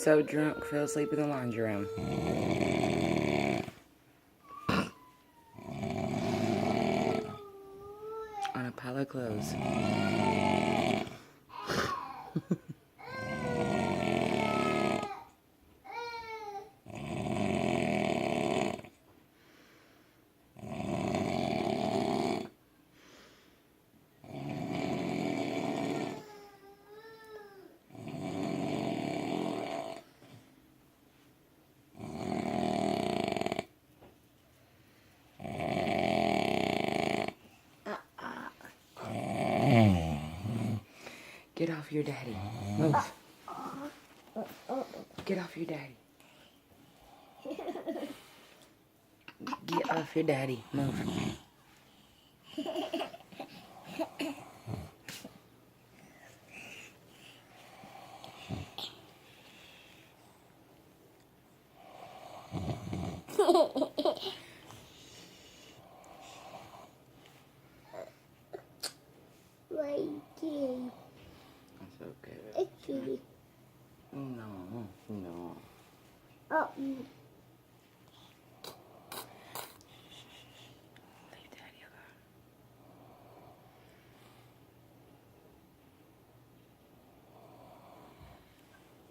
so drunk, fell asleep in the laundry room. On a pile of clothes. Get off your daddy. Move. Get off your daddy. Get off your daddy. Move. That's okay. Itchy. No, no. Oh. Leave daddy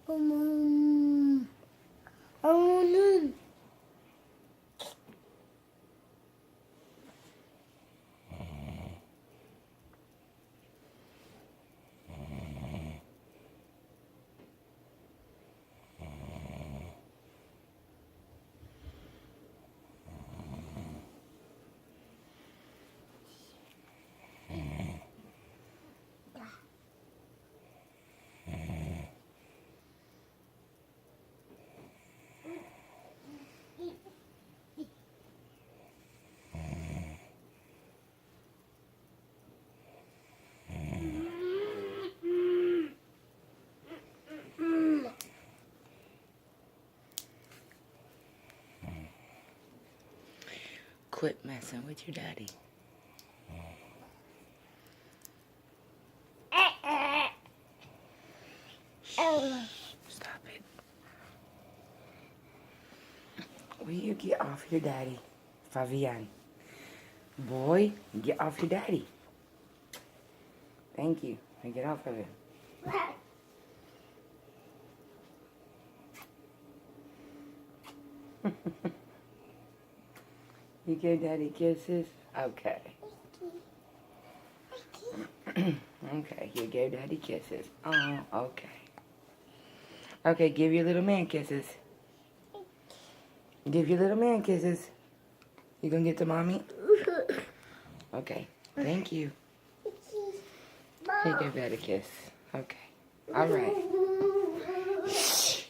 Oh, no. Quit messing with your daddy. Stop it. Will you get off your daddy, Fabian? Boy, get off your daddy. Thank you. Now get off of him. You give daddy kisses? Okay. Okay, you gave daddy kisses. Oh, okay. Okay, give your little man kisses. Give your little man kisses. You gonna get to mommy? Okay, thank you. He gave that a kiss. Okay, all right. Shh.